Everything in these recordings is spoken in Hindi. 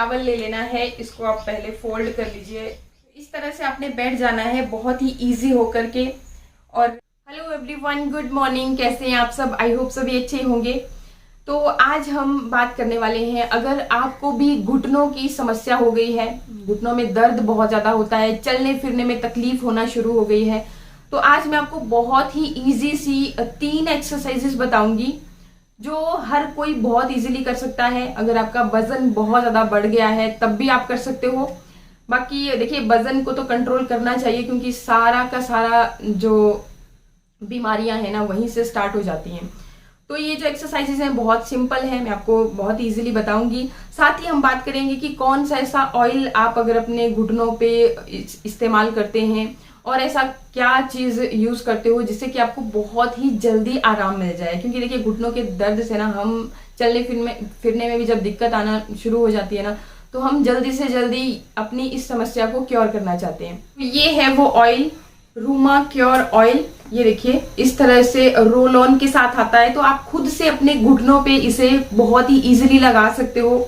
टॉवल ले लेना है, इसको आप पहले फोल्ड कर लीजिए। इस तरह से आपने बैठ जाना है बहुत ही इजी होकर के। और हेलो एवरीवन, गुड मॉर्निंग, कैसे हैं आप सब? आई होप सभी अच्छे होंगे। तो आज हम बात करने वाले हैं, अगर आपको भी घुटनों की समस्या हो गई है, घुटनों में दर्द बहुत ज़्यादा होता है, चलने फिरने में तकलीफ होना शुरू हो गई है, तो आज मैं आपको बहुत ही इजी सी 3 एक्सरसाइजेस बताऊंगी जो हर कोई बहुत इजीली कर सकता है। अगर आपका वजन बहुत ज़्यादा बढ़ गया है तब भी आप कर सकते हो। बाकी देखिए, वजन को तो कंट्रोल करना चाहिए क्योंकि सारा का सारा जो बीमारियां हैं ना वहीं से स्टार्ट हो जाती हैं। तो ये जो एक्सरसाइजेज हैं बहुत सिंपल है, मैं आपको बहुत इजीली बताऊंगी। साथ ही हम बात करेंगे कि कौन सा ऐसा ऑयल आप अगर अपने घुटनों पे इस्तेमाल करते हैं और ऐसा क्या चीज यूज करते हो जिससे कि आपको बहुत ही जल्दी आराम मिल जाए। क्योंकि देखिए, घुटनों के दर्द से ना हम चलने फिरने में भी जब दिक्कत आना शुरू हो जाती है ना, तो हम जल्दी से जल्दी अपनी इस समस्या को क्योर करना चाहते हैं। ये है वो ऑयल, रूमा क्योर ऑयल। ये देखिए, इस तरह से रोल ऑन के साथ आता है, तो आप खुद से अपने घुटनों पे इसे बहुत ही इजीली लगा सकते हो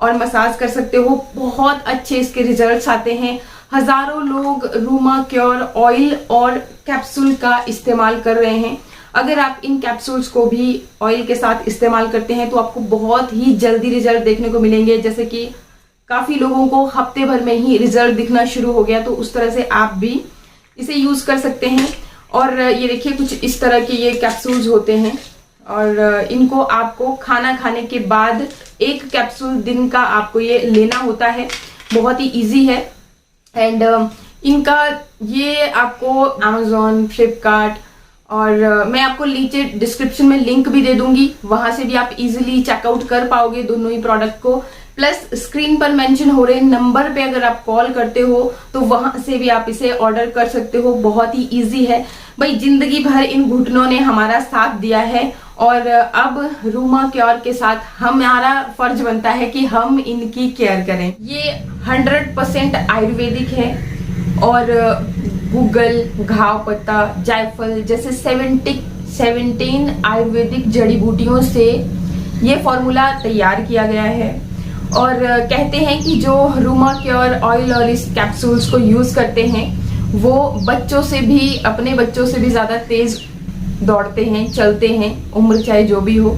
और मसाज कर सकते हो। बहुत अच्छे इसके रिजल्ट्स आते हैं। हजारों लोग रूमा क्योर ऑयल और कैप्सूल का इस्तेमाल कर रहे हैं। अगर आप इन कैप्सूल्स को भी ऑयल के साथ इस्तेमाल करते हैं तो आपको बहुत ही जल्दी रिजल्ट देखने को मिलेंगे। जैसे कि काफी लोगों को हफ्ते भर में ही रिजल्ट दिखना शुरू हो गया, तो उस तरह से आप भी इसे यूज कर सकते हैं। और ये देखिए, कुछ इस तरह के ये कैप्सूल्स होते हैं और इनको आपको खाना खाने के बाद 1 कैप्सूल दिन का आपको ये लेना होता है। बहुत ही इजी है। एंड इनका ये आपको Amazon, फ्लिपकार्ट और मैं आपको नीचे डिस्क्रिप्शन में लिंक भी दे दूंगी, वहां से भी आप इजीली चेकआउट कर पाओगे दोनों ही प्रोडक्ट को। प्लस स्क्रीन पर मेंशन हो रहे नंबर पे अगर आप कॉल करते हो तो वहां से भी आप इसे ऑर्डर कर सकते हो। बहुत ही इजी है भाई। जिंदगी भर इन घुटनों ने हमारा साथ दिया है और अब रूमा क्योर के साथ हमारा फर्ज बनता है कि हम इनकी केयर करें। ये 100% आयुर्वेदिक है और गूगल, घाव पत्ता, जायफल जैसे 17 आयुर्वेदिक जड़ी बूटियों से ये फॉर्मूला तैयार किया गया है। और कहते हैं कि जो रूमा क्योर ऑयल और इस कैप्सूल्स को यूज करते हैं वो अपने बच्चों से भी ज्यादा तेज दौड़ते हैं, चलते हैं, उम्र चाहे जो भी हो।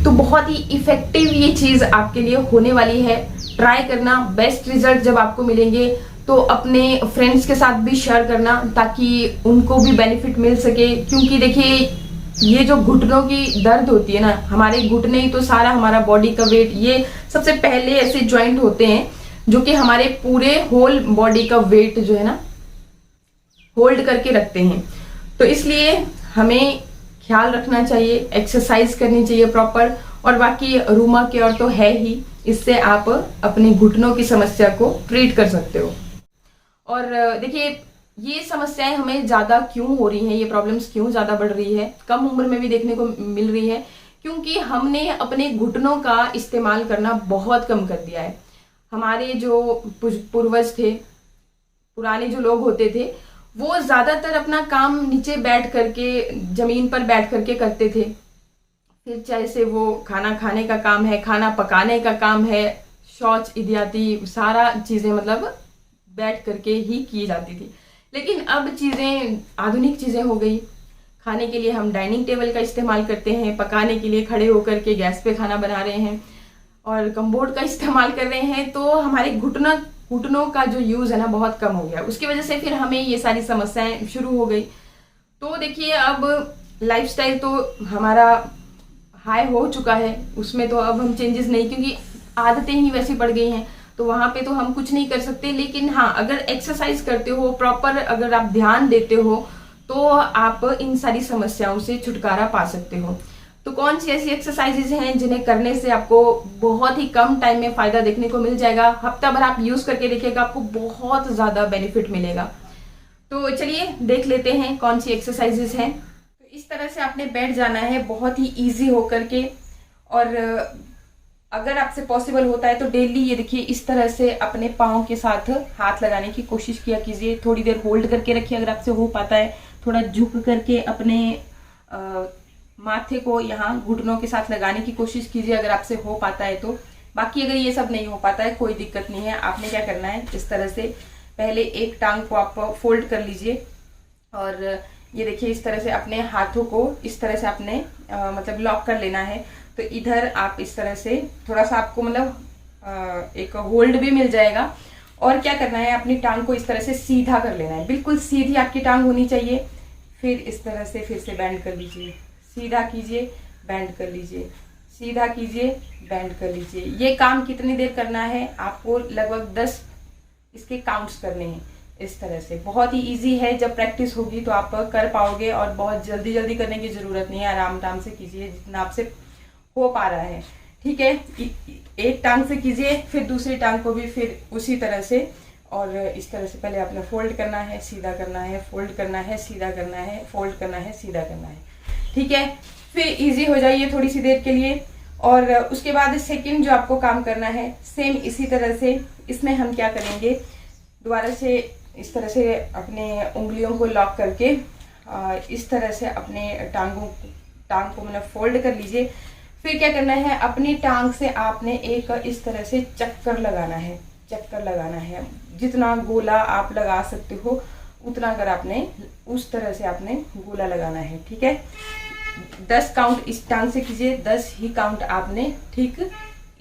तो बहुत ही इफेक्टिव ये चीज आपके लिए होने वाली है। ट्राई करना। बेस्ट रिजल्ट जब आपको मिलेंगे तो अपने फ्रेंड्स के साथ भी शेयर करना ताकि उनको भी बेनिफिट मिल सके। क्योंकि देखिए, ये जो घुटनों की दर्द होती है ना, हमारे घुटने ही तो सारा हमारा बॉडी का वेट, ये सबसे पहले ऐसे ज्वाइंट होते हैं जो कि हमारे पूरे होल बॉडी का वेट जो है ना होल्ड करके रखते हैं। तो इसलिए हमें ख्याल रखना चाहिए, एक्सरसाइज करनी चाहिए प्रॉपर। और बाकी रूमा क्योर तो है ही, इससे आप अपने घुटनों की समस्या को ट्रीट कर सकते हो। और देखिए, ये समस्याएं हमें ज्यादा क्यों हो रही हैं, ये प्रॉब्लम्स क्यों ज्यादा बढ़ रही है, कम उम्र में भी देखने को मिल रही है, क्योंकि हमने अपने घुटनों का इस्तेमाल करना बहुत कम कर दिया है। हमारे जो पूर्वज थे, पुराने जो लोग होते थे, वो ज्यादातर अपना काम नीचे बैठ करके, जमीन पर बैठ करके करते थे। फिर चाहे से वो खाना खाने का काम है, खाना पकाने का काम है, शौच इत्यादि सारा चीजें मतलब बैठ करके ही की जाती थी। लेकिन अब चीजें आधुनिक चीजें हो गई। खाने के लिए हम डाइनिंग टेबल का इस्तेमाल करते हैं, पकाने के लिए खड़े होकर के गैस पे खाना बना रहे हैं और कम्बोर्ड का इस्तेमाल कर रहे हैं। तो हमारे घुटनों का जो यूज है ना बहुत कम हो गया। उसकी वजह से फिर हमें ये सारी समस्याएं शुरू हो गई। तो देखिए, अब लाइफस्टाइल तो हमारा हाई हो चुका है, उसमें तो अब हम चेंजेस नहीं, क्योंकि आदतें ही वैसी पड़ गई हैं, तो वहां पे तो हम कुछ नहीं कर सकते। लेकिन हाँ, अगर एक्सरसाइज करते हो प्रॉपर, अगर आप ध्यान देते हो तो आप इन सारी समस्याओं से छुटकारा पा सकते हो। तो कौन सी ऐसी एक्सरसाइजेज हैं जिन्हें करने से आपको बहुत ही कम टाइम में फायदा देखने को मिल जाएगा? हफ्ता भर आप यूज करके देखिएगा, आपको बहुत ज्यादा बेनिफिट मिलेगा। तो चलिए देख लेते हैं कौन सी एक्सरसाइजेज हैं। तो इस तरह से आपने बैठ जाना है बहुत ही इजी होकर के। और अगर आपसे पॉसिबल होता है तो डेली ये देखिए, इस तरह से अपने पाँव के साथ हाथ लगाने की कोशिश किया कीजिए। थोड़ी देर होल्ड करके रखिए अगर आपसे हो पाता है। थोड़ा झुक करके अपने माथे को यहाँ घुटनों के साथ लगाने की कोशिश कीजिए अगर आपसे हो पाता है तो। बाकी अगर ये सब नहीं हो पाता है कोई दिक्कत नहीं है। आपने क्या करना है, इस तरह से पहले एक टांग को आप फोल्ड कर लीजिए और ये देखिए इस तरह से अपने हाथों को इस तरह से आपने मतलब लॉक कर लेना है। तो इधर आप इस तरह से थोड़ा सा आपको मतलब एक होल्ड भी मिल जाएगा। और क्या करना है, अपनी टांग को इस तरह से सीधा कर लेना है, बिल्कुल सीधी आपकी टांग होनी चाहिए। फिर इस तरह से फिर से बेंड कर लीजिए, सीधा कीजिए, बेंड कर लीजिए, सीधा कीजिए, बेंड कर लीजिए। ये काम कितनी देर करना है, आपको लगभग 10 इसके काउंट्स करने हैं। इस तरह से बहुत ही इजी है, जब प्रैक्टिस होगी तो आप कर पाओगे और बहुत जल्दी जल्दी करने की जरूरत नहीं है, आराम आराम से कीजिए जितना आपसे हो पा रहा है। ठीक है, एक टांग से कीजिए, फिर दूसरी टांग को भी फिर उसी तरह से। और इस तरह से पहले आपने फोल्ड करना है, सीधा करना है, फोल्ड करना है, सीधा करना है, फोल्ड करना है, सीधा करना है। ठीक है, फिर इजी हो जाइए थोड़ी सी देर के लिए। और उसके बाद सेकंड जो आपको काम करना है सेम इसी तरह से, इसमें हम क्या करेंगे, दोबारा से इस तरह से अपने उंगलियों को लॉक करके इस तरह से अपने टांग को मतलब फोल्ड कर लीजिए। फिर क्या करना है, अपनी टांग से आपने एक इस तरह से चक्कर लगाना है, चक्कर लगाना है। जितना गोला आप लगा सकते हो उतना अगर आपने उस तरह से आपने गोला लगाना है। ठीक है, 10 काउंट इस टांग से कीजिए, 10 ही काउंट आपने ठीक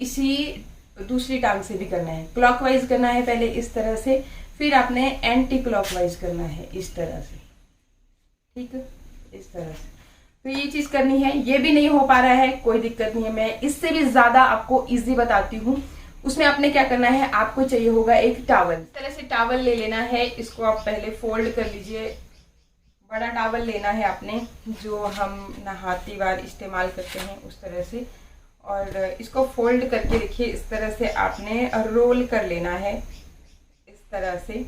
इसी दूसरी टांग से भी करना है। क्लॉकवाइज करना है पहले इस तरह से, फिर आपने एंटी क्लॉकवाइज करना है इस तरह से। ठीक, इस तरह से तो ये चीज करनी है। ये भी नहीं हो पा रहा है कोई दिक्कत नहीं है, मैं इससे भी ज्यादा आपको इजी बताती हूँ। उसमें आपने क्या करना है, आपको चाहिए होगा एक टावल। इस तरह से टावल ले लेना है, इसको आप पहले फोल्ड कर लीजिए। बड़ा टावल लेना है आपने, जो हम नहाती बार इस्तेमाल करते हैं उस तरह से। और इसको फोल्ड करके देखिए इस तरह से आपने रोल कर लेना है। इस तरह से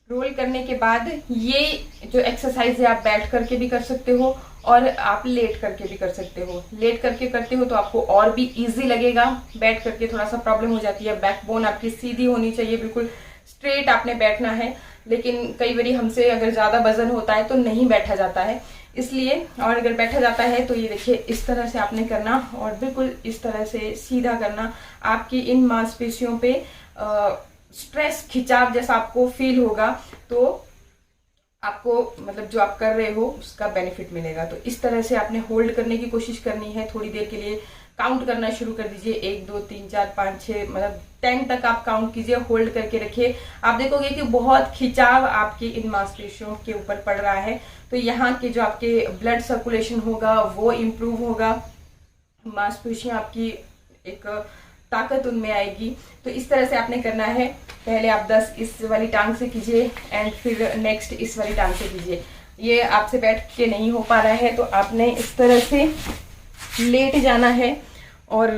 रोल करने के बाद ये जो एक्सरसाइज है आप बैठ करके भी कर सकते हो और आप लेट करके भी कर सकते हो। लेट करके करते हो तो आपको और भी इजी लगेगा, बैठ करके थोड़ा सा प्रॉब्लम हो जाती है। बैकबोन आपकी सीधी होनी चाहिए, बिल्कुल स्ट्रेट आपने बैठना है। लेकिन कई बार हमसे अगर ज्यादा वजन होता है तो नहीं बैठा जाता है, इसलिए। और अगर बैठा जाता है तो ये देखिए इस तरह से आपने करना और बिल्कुल इस तरह से सीधा करना। आपकी इन मांसपेशियों पे स्ट्रेस, खिंचाव जैसा आपको फील होगा तो आपको मतलब जो आप कर रहे हो उसका बेनिफिट मिलेगा। तो इस तरह से आपने होल्ड करने की कोशिश करनी है थोड़ी देर के लिए। काउंट करना शुरू कर दीजिए, 1 2 3 4 5 6 मतलब 10 तक आप काउंट कीजिए, होल्ड करके रखिए। आप देखोगे कि बहुत खिंचाव आपकी इन मांसपेशियों के ऊपर पड़ रहा है। तो यहाँ के जो आपके ब्लड सर्कुलेशन होगा वो इम्प्रूव होगा, मांसपेशियां आपकी एक ताकत उनमें आएगी। तो इस तरह से आपने करना है। पहले आप 10 इस वाली टांग से कीजिए एंड फिर नेक्स्ट इस वाली टांग से कीजिए। ये आपसे बैठ के नहीं हो पा रहा है तो आपने इस तरह से लेट जाना है और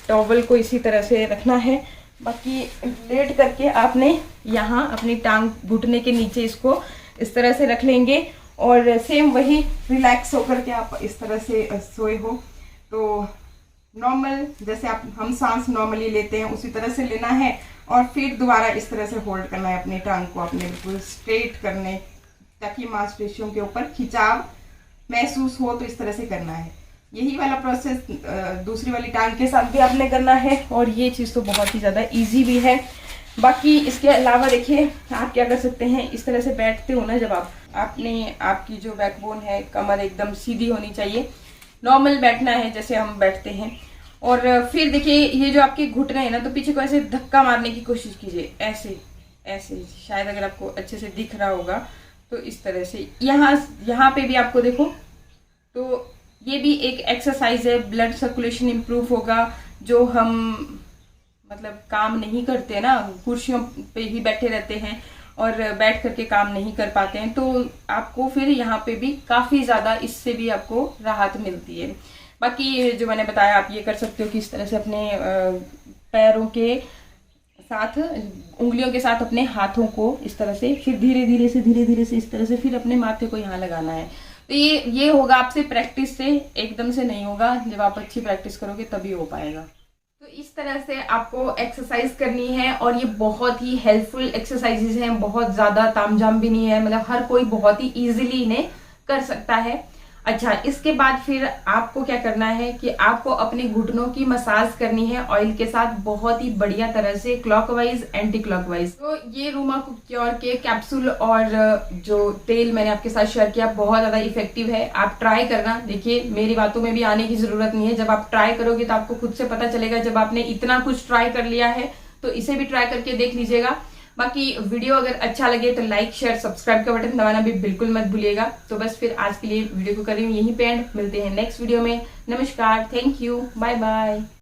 टॉवल को इसी तरह से रखना है। बाकी लेट करके आपने यहाँ अपनी टांग घुटने के नीचे इसको इस तरह से रख लेंगे और सेम वही रिलैक्स होकर के आप इस तरह से सोए हो। तो नॉर्मल जैसे हम सांस नॉर्मली लेते हैं उसी तरह से लेना है और फिर दोबारा इस तरह से होल्ड करना है अपनी टांग को, अपने बिल्कुल स्ट्रेट करने, ताकि मांसपेशियों के ऊपर खिंचाव महसूस हो। तो इस तरह से करना है। यही वाला प्रोसेस दूसरी वाली टांग के साथ भी आपने करना है और ये चीज़ तो बहुत ही ज़्यादा ईजी भी है। बाकी इसके अलावा देखिए आप क्या कर सकते हैं, इस तरह से बैठते हो ना जब आपकी जो बैकबोन है, कमर एकदम सीधी होनी चाहिए, नॉर्मल बैठना है जैसे हम बैठते हैं। और फिर देखिए ये जो आपके घुटने हैं ना, तो पीछे को ऐसे धक्का मारने की कोशिश कीजिए, ऐसे ऐसे। शायद अगर आपको अच्छे से दिख रहा होगा तो इस तरह से यहाँ पे भी आपको देखो, तो ये भी एक एक्सरसाइज है। ब्लड सर्कुलेशन इम्प्रूव होगा। जो हम मतलब काम नहीं करते ना, कुर्सियों पे ही बैठे रहते हैं और बैठ करके काम नहीं कर पाते हैं, तो आपको फिर यहाँ पे भी काफ़ी ज़्यादा इससे भी आपको राहत मिलती है। बाकी जो मैंने बताया आप ये कर सकते हो कि इस तरह से अपने पैरों के साथ, उंगलियों के साथ अपने हाथों को इस तरह से, फिर धीरे धीरे से इस तरह से फिर अपने माथे को यहाँ लगाना है। तो ये होगा आपसे प्रैक्टिस से, एकदम से नहीं होगा। जब आप अच्छी प्रैक्टिस करोगे तभी हो पाएगा। तो इस तरह से आपको एक्सरसाइज करनी है और ये बहुत ही हेल्पफुल एक्सरसाइजेज हैं, बहुत ज़्यादा तामझाम भी नहीं है, मतलब हर कोई बहुत ही इजीली इन्हें कर सकता है। अच्छा, इसके बाद फिर आपको क्या करना है कि आपको अपने घुटनों की मसाज करनी है ऑयल के साथ, बहुत ही बढ़िया तरह से, क्लॉकवाइज एंटी क्लॉकवाइज। तो ये रूमा कुक्योर के कैप्सूल और जो तेल मैंने आपके साथ शेयर किया बहुत ज्यादा इफेक्टिव है, आप ट्राई करना। देखिए, मेरी बातों में भी आने की जरूरत नहीं है, जब आप ट्राई करोगे तो आपको खुद से पता चलेगा। जब आपने इतना कुछ ट्राई कर लिया है तो इसे भी ट्राई करके देख लीजिएगा। बाकी वीडियो अगर अच्छा लगे तो लाइक शेयर सब्सक्राइब का बटन दबाना भी बिल्कुल मत भूलिएगा। तो बस फिर आज के लिए वीडियो को कर रही हूँ यहीं पे एंड, मिलते हैं नेक्स्ट वीडियो में। नमस्कार, थैंक यू, बाय बाय।